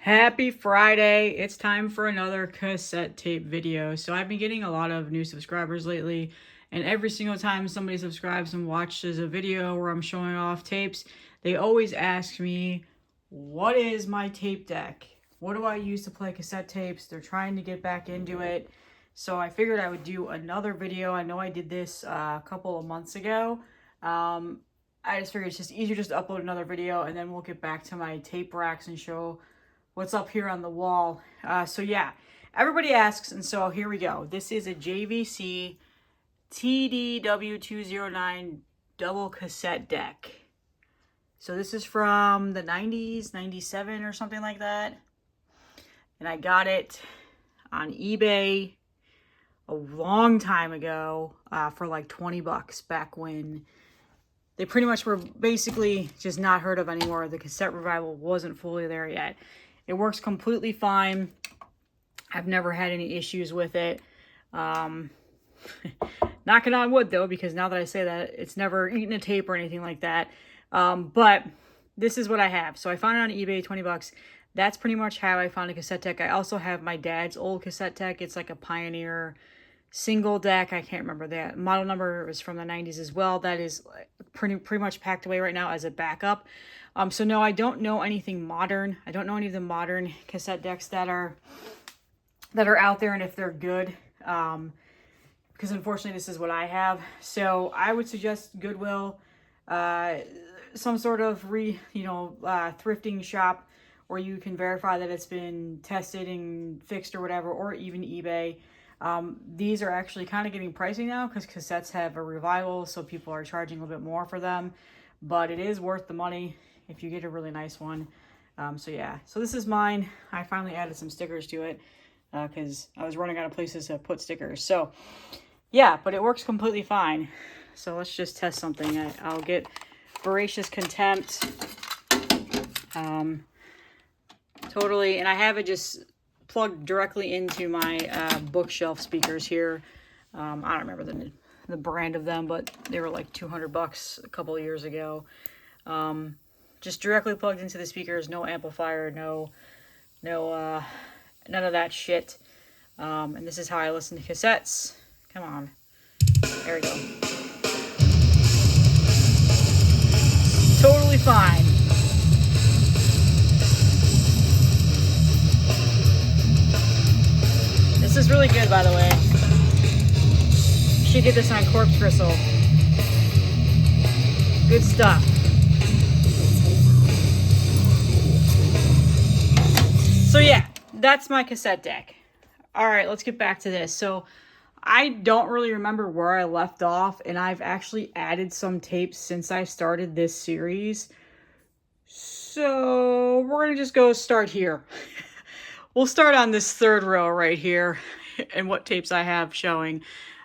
Happy Friday. It's time for another cassette tape video. So I've been getting a lot of new subscribers lately, and every single time somebody subscribes and watches a video where I'm showing off tapes, they always ask me, what is my tape deck? What do I use to play cassette tapes? They're trying to get back into it. So I figured I would do another video. I know I did this a couple of months ago. I just figured it's just easier just to upload another video, and then we'll get back to my tape racks and show what's up here on the wall. So yeah, everybody asks, and so here we go. This is a JVC TDW209 double cassette deck. So this is from the 90s, 97 or something like that. And I got it on eBay a long time ago for like 20 bucks back when they pretty much were basically just not heard of anymore. The cassette revival wasn't fully there yet. It works completely fine. I've never had any issues with it. Knocking on wood though, because now that I say that, it's never eaten a tape or anything like that. But this is what I have. So I found it on eBay, 20 bucks. That's pretty much how I found a cassette deck. I also have my dad's old cassette deck. It's like a Pioneer single deck. I can't remember that model number. It was from the 90s as well. That is pretty much packed away right now as a backup. So no, I don't know anything modern. I don't know any of the modern cassette decks that are out there, and if they're good. Because unfortunately this is what I have. So I would suggest Goodwill, some sort of thrifting shop where you can verify that it's been tested and fixed or whatever, or even eBay. These are actually kind of getting pricey now because cassettes have a revival, so people are charging a little bit more for them, but it is worth the money if you get a really nice one. So yeah, so this is mine. I finally added some stickers to it because I was running out of places to put stickers. So yeah, but it works completely fine. So let's just test something. I'll get Voracious Contempt. Totally, and I have it just plugged directly into my bookshelf speakers here. I don't remember the brand of them, but they were like 200 bucks a couple of years ago. Just directly plugged into the speakers, no amplifier, no none of that shit. And this is how I listen to cassettes. Come on, there we go. Totally fine. This is really good, by the way. She did this on Corpse Gristle. Good stuff. So yeah, that's my cassette deck. All right, let's get back to this. So I don't really remember where I left off, and I've actually added some tapes since I started this series. So we're gonna just go start here. We'll start on this third row right here and what tapes I have showing.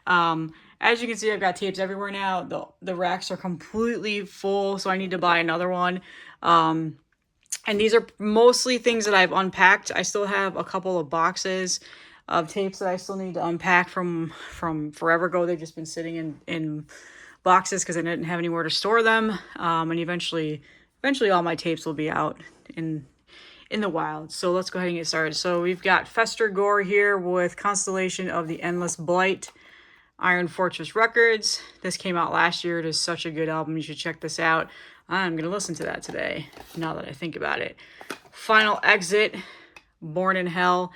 As you can see, I've got tapes everywhere now. The racks are completely full, so I need to buy another one. And these are mostly things that I've unpacked. I still have a couple of boxes of tapes that I still need to unpack from forever ago. They've just been sitting in boxes because I didn't have anywhere to store them. And eventually all my tapes will be out in the wild. So let's go ahead and get started. So we've got Fester Gore here with Constellation of the Endless Blight, Iron Fortress Records. This came out last year. It is such a good album. You should check this out. I'm going to listen to that today, now that I think about it. Final Exit, Born in Hell.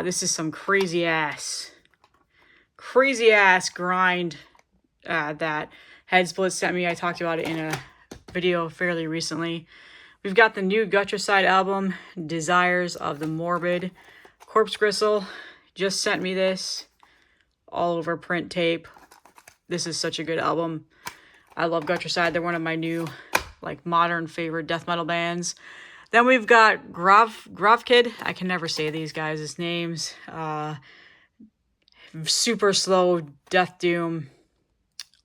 This is some crazy ass grind that Headsplit sent me. I talked about it in a video fairly recently. We've got the new Gutricide album, Desires of the Morbid. Corpse Gristle just sent me this, all over print tape. This is such a good album. I love Gutricide. They're one of my new, like, modern favorite death metal bands. Then we've got Grovkid. I can never say these guys' names. Super slow death doom.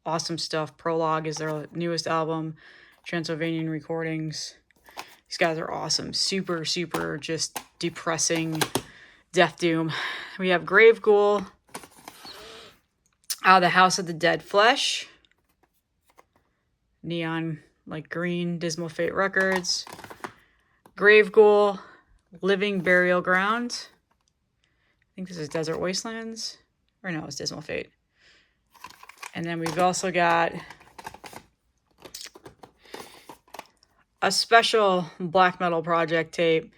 Awesome stuff. Prologue is their newest album. Transylvanian Recordings. These guys are awesome. Super, super just depressing death doom. We have Grave Ghoul. The House of the Dead Flesh. Neon, like green, Dismal Fate Records. Grave Ghoul Living Burial Ground. I think this is Desert Wastelands. Or no, it's Dismal Fate. And then we've also got a special black metal project tape.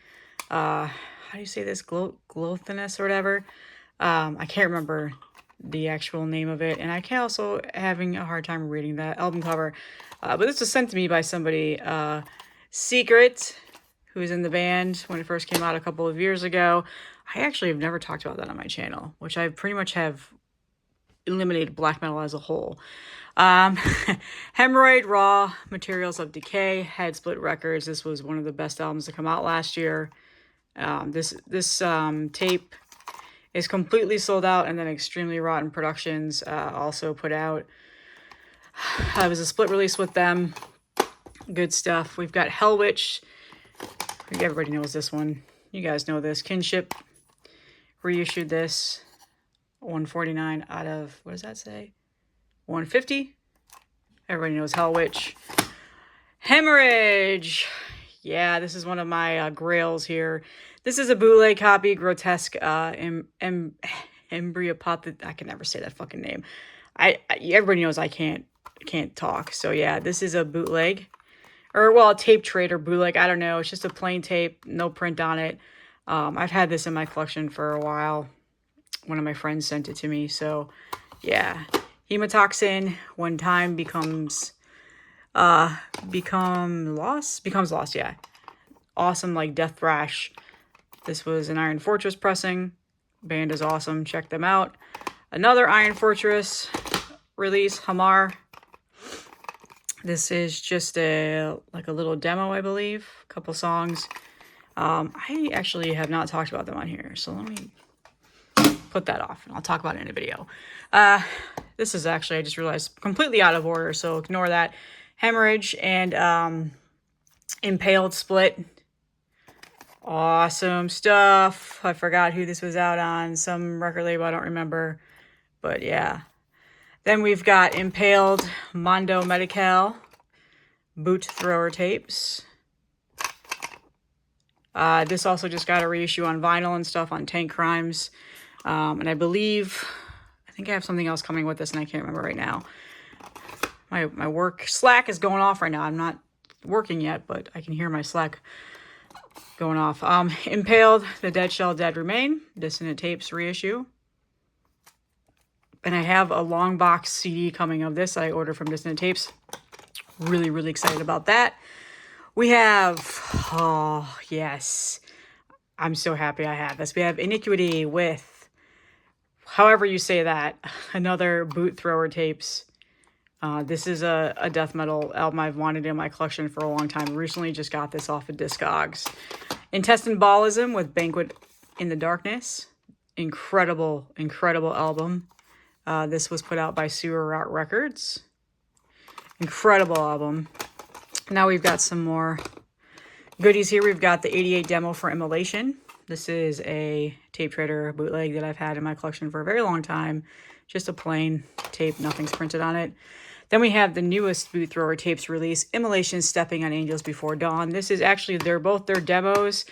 How do you say this? Glothinus or whatever. I can't remember the actual name of it. And I can also having a hard time reading that album cover. But this was sent to me by somebody, Secret, who was in the band when it first came out a couple of years ago. I actually have never talked about that on my channel, which I pretty much have eliminated black metal as a whole. Hemorrhoid, Raw, Materials of Decay, Head Split Records. This was one of the best albums to come out last year. This tape is completely sold out, and then Extremely Rotten Productions also put out. It was a split release with them. Good stuff. We've got Hell Witch. I think everybody knows this one. You guys know this. Kinship reissued this. 149 out of, what does that say? 150. Everybody knows Hell Witch. Hemorrhage. Yeah, this is one of my grails here. This is a bootleg copy, Grotesque Embryopathy. I can never say that fucking name. Everybody knows I can't talk. So yeah, this is a bootleg. Or, well, a tape trader bootleg. I don't know. It's just a plain tape, no print on it. I've had this in my collection for a while. One of my friends sent it to me. So, yeah. Hemotoxin, when time becomes lost, yeah. Awesome, like Death Thrash. This was an Iron Fortress pressing. Band is awesome. Check them out. Another Iron Fortress release, Hamar. This is just a little demo, I believe. A couple songs. I actually have not talked about them on here, so let me put that off, and I'll talk about it in a video. This is actually, I just realized, completely out of order, so ignore that. Hemorrhage and Impaled Split. Awesome stuff. I forgot who this was out on. Some record label, I don't remember. But yeah. Then we've got Impaled, Mondo Medical, Boot Thrower tapes. This also just got a reissue on vinyl and stuff on Tank Crimes. And I think I have something else coming with this, and I can't remember right now. My work Slack is going off right now. I'm not working yet, but I can hear my Slack going off. Impaled, The Dead Shall Dead Remain, Dissonant Tapes reissue. And I have a long box CD coming of this I ordered from Dissonant Tapes. Really, really excited about that. We have, oh, yes. I'm so happy I have this. We have Iniquity with, however you say that, another Boot Thrower tapes. This is a death metal album I've wanted in my collection for a long time. Recently just got this off of Discogs. Intestine Ballism with Banquet in the Darkness. Incredible, incredible album. This was put out by Sewer Rot Records. Incredible album. Now we've got some more goodies here. We've got the 88 demo for Immolation. This is a tape trader bootleg that I've had in my collection for a very long time. Just a plain tape, nothing's printed on it. Then we have the newest Boot Thrower tapes release, Immolation Stepping on Angels Before Dawn. This is actually, they're both their demos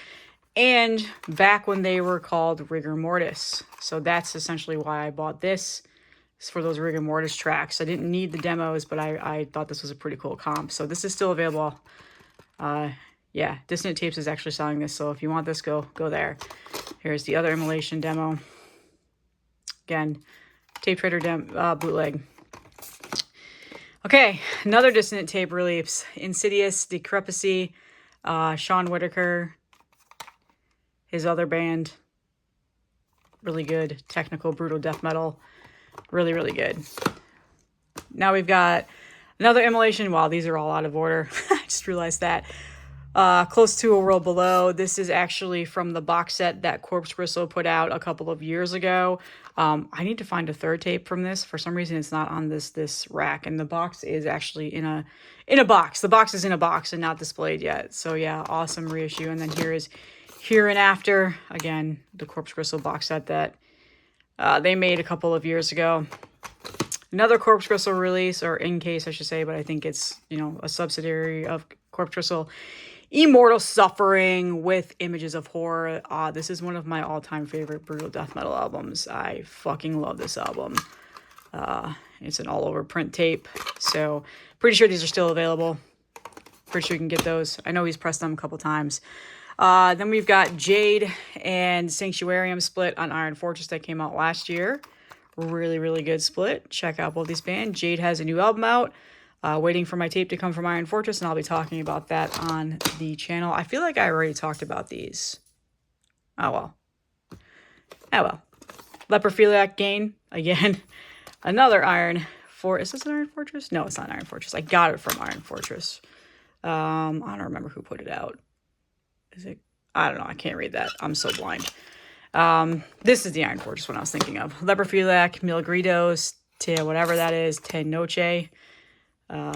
and back when they were called Rigor Mortis. So that's essentially why I bought this. It's for those Rigor Mortis tracks. I didn't need the demos, but I thought this was a pretty cool comp. So this is still available. Yeah, Dissonant Tapes is actually selling this, so if you want this, go there. Here's the other Immolation demo. Again, tape trader bootleg. Okay, another Dissonant Tape release. Insidious, Decrepacy, Sean Whitaker, his other band. Really good, technical, brutal death metal. Really, really good. Now we've got another Immolation. Wow, these are all out of order. I just realized that. Close to a World Below. This is actually from the box set that Corpse Bristle put out a couple of years ago. I need to find a third tape from this. For some reason, it's not on this rack, and the box is actually in a box. The box is in a box and not displayed yet. So yeah, awesome reissue. And then here is Here and After. Again, the Corpse Bristle box set that they made a couple of years ago. Another Corpse Bristle release, or in case I should say, but I think it's, you know, a subsidiary of Corpse Bristle. Immortal Suffering with Images of Horror. This is one of my all-time favorite brutal death metal albums. I fucking love this album. It's an all-over print tape, so pretty sure these are still available. Pretty sure you can get those. I know he's pressed them a couple times. Then we've got Jade and Sanctuarium split on Iron Fortress that came out last year. Really, really good split. Check out both these bands. Jade has a new album out. Waiting for my tape to come from Iron Fortress, and I'll be talking about that on the channel. I feel like I already talked about these. Oh, well. Oh, well. Leprophiliac Gain. Again, another Iron Fortress. Is this an Iron Fortress? No, it's not Iron Fortress. I got it from Iron Fortress. I don't remember who put it out. Is it? I don't know. I can't read that. I'm so blind. This is the Iron Fortress one I was thinking of. Leprophiliac, Mil Gritos, Te whatever that is, Te Noche.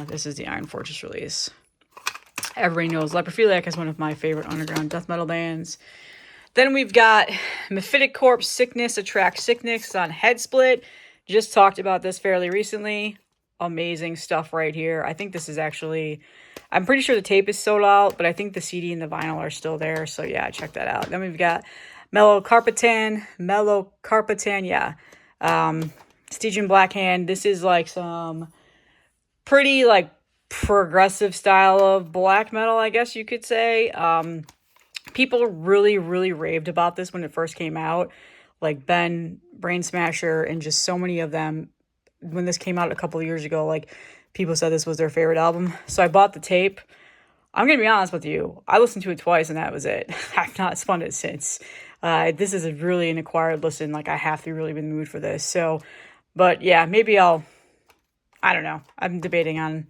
This is the Iron Fortress release. Everybody knows Leprophiliac is one of my favorite underground death metal bands. Then we've got Mephitic Corpse, Sickness Attract Sickness on Head Split. Just talked about this fairly recently. Amazing stuff right here. I think this is actually, I'm pretty sure the tape is sold out, but I think the CD and the vinyl are still there. So yeah, check that out. Then we've got Mellow Carpatan, yeah. Stygian Blackhand. This is like some pretty like progressive style of black metal, I guess you could say. People really, really raved about this when it first came out. Like Ben, Brain Smasher, and just so many of them. When this came out a couple of years ago, like people said this was their favorite album. So I bought the tape. I'm going to be honest with you. I listened to it twice and that was it. I've not spun it since. This is really an acquired listen. Like I have to really be in the mood for this. So, but yeah, maybe I don't know. I'm debating on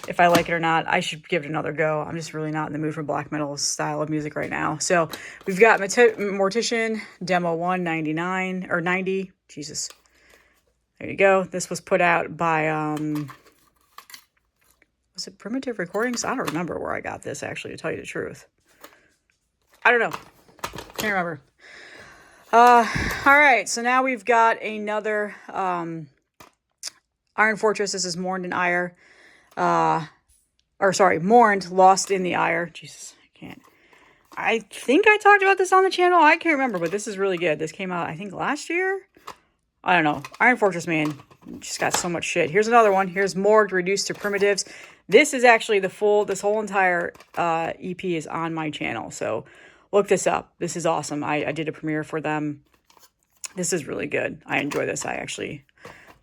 if I like it or not. I should give it another go. I'm just really not in the mood for black metal style of music right now. So we've got Mortician, Demo 1, 99, or 90. Jesus. There you go. This was put out by, was it Primitive Recordings? I don't remember where I got this, actually, to tell you the truth. I don't know. Can't remember. All right. So now we've got another, Iron Fortress. This is Mourned in Ire. Mourned, Lost in the Ire. Jesus, I can't. I think I talked about this on the channel. I can't remember, but this is really good. This came out, I think, last year. I don't know. Iron Fortress, man, just got so much shit. Here's another one. Here's Morgue, Reduced to Primitives. This is actually this whole entire EP is on my channel. So look this up. This is awesome. I did a premiere for them. This is really good. I enjoy this. I actually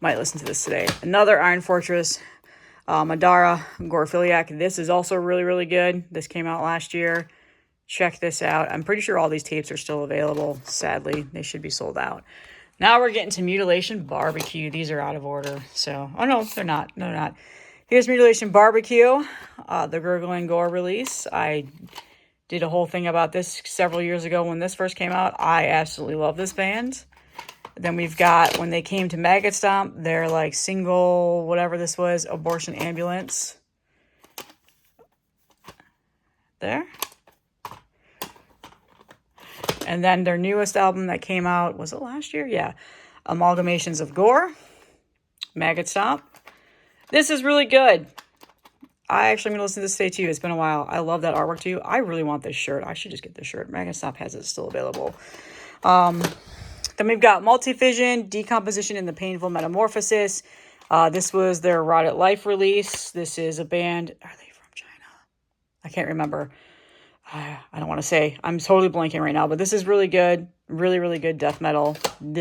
might listen to this today. Another Iron Fortress, Madara, Gorophiliac. This is also really, really good. This came out last year. Check this out. I'm pretty sure all these tapes are still available. Sadly, they should be sold out. Now we're getting to Mutilation Barbecue. These are out of order. So, oh no, they're not. No, they're not. Here's Mutilation Barbecue, the Gurgling Gore release. I did a whole thing about this several years ago when this first came out. I absolutely love this band. Then we've got, when they came to Maggot Stomp, their like single, whatever this was, Abortion Ambulance. There. And then their newest album that came out, was it last year? Yeah. Amalgamations of Gore. Maggot Stomp. This is really good. I actually am going to listen to this today too. It's been a while. I love that artwork too. I really want this shirt. I should just get this shirt. Maggot Stomp has it still available. Then we've got Multifission, Decomposition in the Painful Metamorphosis. This was their Rotted Life release. This is a band. Are they from China? I can't remember. I don't want to say. I'm totally blanking right now, but this is really good. Really, really good death metal. And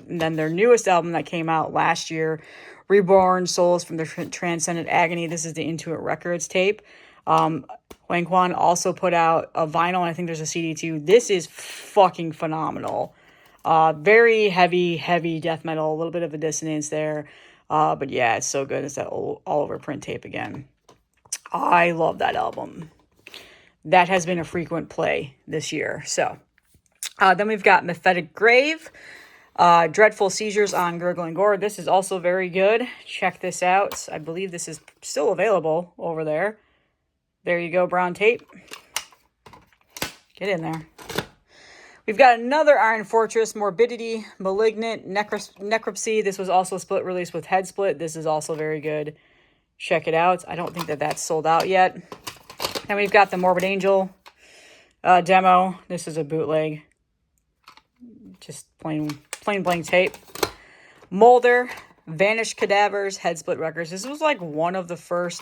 then their newest album that came out last year, Reborn Souls from the Transcendent Agony. This is the Intuit Records tape. Wang Quan also put out a vinyl, and I think there's a CD too. This is fucking phenomenal. Very heavy death metal. A little bit of a dissonance there. But yeah, it's so good. It's that all over print tape again. I love that album. That has been a frequent play this year. So, then we've got Mephitic Grave, Dreadful Seizures on Gurgling Gore. This is also very good. Check this out. I believe this is still available over there. There you go, brown tape. Get in there. We've got another Iron Fortress, Morbidity, Malignant, Necropsy. This was also a split release with Head Split. This is also very good. Check it out. I don't think that that's sold out yet. Then we've got the Morbid Angel demo. This is a bootleg. Just plain blank tape. Molder, Vanished Cadavers, Head Split Records. This was like one of the first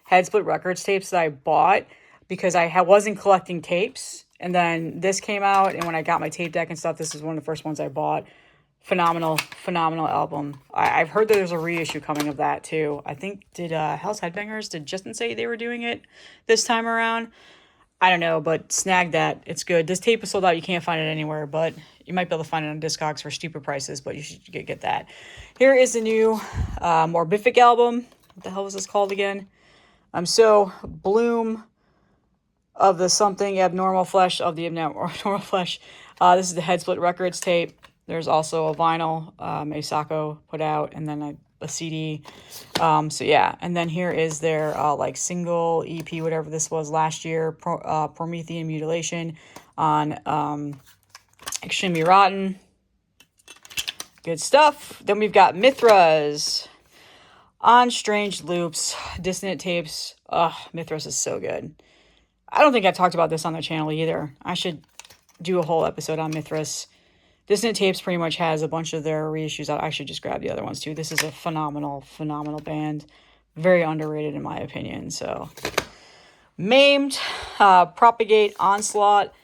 Head Split Records tapes that I bought because I wasn't collecting tapes. And then this came out, and when I got my tape deck and stuff, this is one of the first ones I bought. Phenomenal album. I've heard that there's a reissue coming of that too. I think, did Hell's Headbangers, did Justin say they were doing it this time around? I don't know, but snag that. It's good. This tape is sold out. You can't find it anywhere, but you might be able to find it on Discogs for stupid prices, but you should get that. Here is the new Morbific album. What the hell was this called again? So Bloom of the Something Abnormal Flesh of the Abnormal Flesh. This is the Head Split Records tape. There's also a vinyl Masako put out, and then a CD. So yeah, and then here is their like single EP, whatever this was last year, Promethean Mutilation on Extremely Rotten. Good stuff. Then we've got Mithras on Strange Loops, Dissonant Tapes. Mithras is so good. I don't think I talked about this on the channel either. I should do a whole episode on Mithras. Dissonant Tapes pretty much has a bunch of their reissues out. I should just grab the other ones too. This is a phenomenal band. Very underrated in my opinion. So, Maimed, Propagate, Onslaught,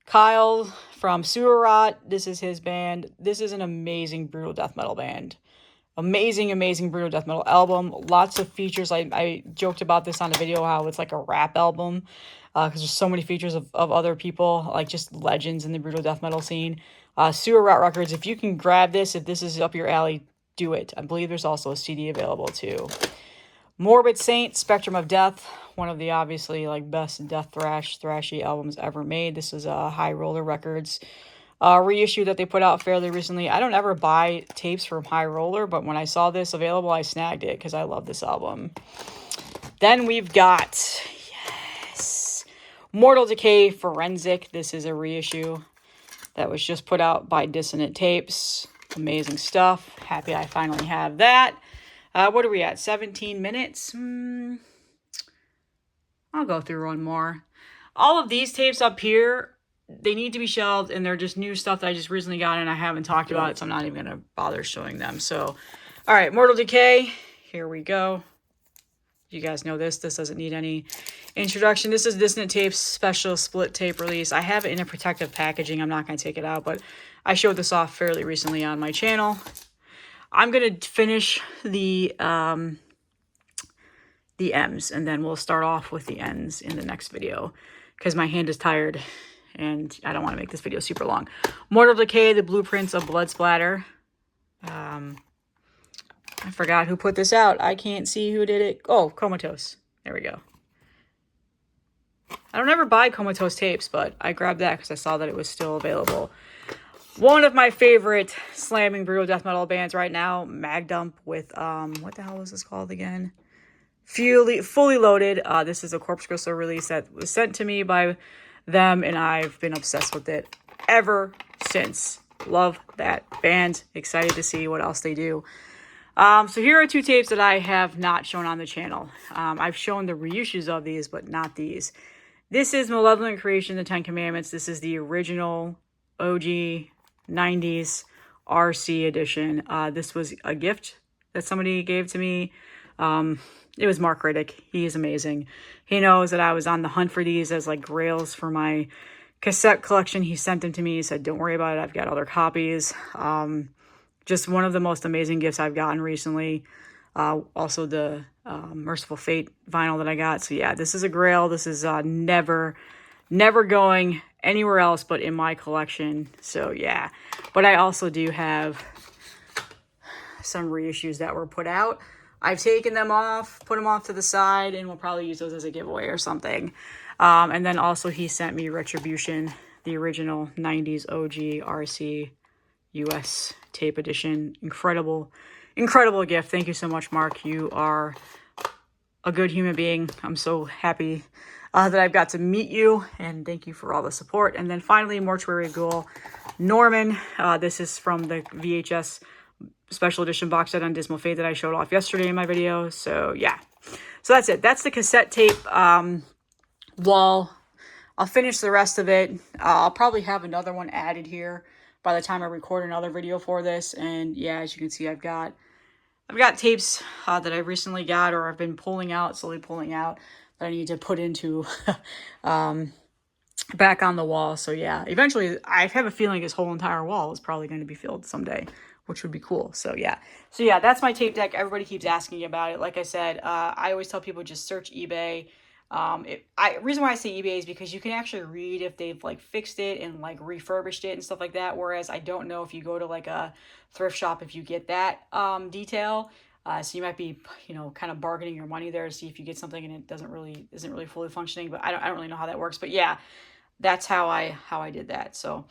Kyle from Sewer Rot. This is his band. This is an amazing brutal death metal band. Amazing brutal death metal album. Lots of features. I joked about this on a video, how it's like a rap album. Because there's so many features of other people, like just legends in the brutal death metal scene. Sewer Rot Records, if you can grab this, if this is up your alley, do it. I believe there's also a CD available too. Morbid Saint, Spectrum of Death, one of the obviously like best death thrashy albums ever made. This is High Roller Records reissue that they put out fairly recently. I don't ever buy tapes from High Roller, but when I saw this available, I snagged it because I love this album. Then we've got, yes, Mortal Decay Forensic. This is a reissue that was just put out by Dissonant Tapes. Amazing stuff. Happy I finally have that. What are we at? 17 minutes? I'll go through one more. All of these tapes up here, they need to be shelved, and they're just new stuff that I just recently got, and I haven't talked about it, so I'm not even going to bother showing them. So, all right, Mortal Decay. Here we go. You guys know this. This doesn't need any introduction. This is Dissonant Tapes special split tape release. I have it in a protective packaging. I'm not going to take it out, but I showed this off fairly recently on my channel. I'm going to finish the M's, and then we'll start off with the N's in the next video because my hand is tired and I don't want to make this video super long. Mortal Decay, The Blueprints of Blood Splatter. I forgot who put this out. I can't see who did it. Oh, Comatose. There we go. I don't ever buy Comatose tapes, but I grabbed that because I saw that it was still available. One of my favorite slamming brutal death metal bands right now, Magdump with, what the hell was this called again? Fully Loaded. This is a Corpse Crystal release that was sent to me by them, and I've been obsessed with it ever since. Love that band. Excited to see what else they do. So here are two tapes that I have not shown on the channel. I've shown the reissues of these, but not these. This is Malevolent Creation, The Ten Commandments. This is the original OG 90s RC edition. This was a gift that somebody gave to me. It was Mark Riddick. He is amazing. He knows that I was on the hunt for these as like grails for my cassette collection. He sent them to me. He said, don't worry about it. I've got other copies. Just one of the most amazing gifts I've gotten recently. Also the Merciful Fate vinyl that I got. So yeah, this is a grail. This is never going anywhere else but in my collection. So yeah, but I also do have some reissues that were put out. I've taken them off, put them off to the side, and we'll probably use those as a giveaway or something. And then also he sent me Retribution, the original 90s OG RC US tape edition. Incredible gift. Thank you so much, Mark. You are a good human being. I'm so happy that I've got to meet you, and thank you for all the support. And then finally, Mortuary Ghoul, Norman. This is from the VHS special edition box set on Dismal Fate that I showed off yesterday in my video. So yeah, so that's it. That's the cassette tape wall. I'll finish the rest of it. I'll probably have another one added here by the time I record another video for this. And yeah, as you can see, I've got tapes that I recently got, or I've been slowly pulling out, that I need to put into back on the wall. So yeah, eventually I have a feeling this whole entire wall is probably going to be filled someday, which would be cool. So yeah, that's my tape deck. Everybody keeps asking about it. Like I said, I always tell people just search eBay. Reason why I say eBay is because you can actually read if they've like fixed it and like refurbished it and stuff like that. Whereas I don't know if you go to like a thrift shop if you get that detail. So you might be, kind of bargaining your money there to see if you get something and it isn't really fully functioning. But I don't really know how that works. But yeah, that's how I did that. So,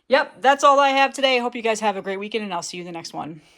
yep, that's all I have today. I hope you guys have a great weekend, and I'll see you in the next one.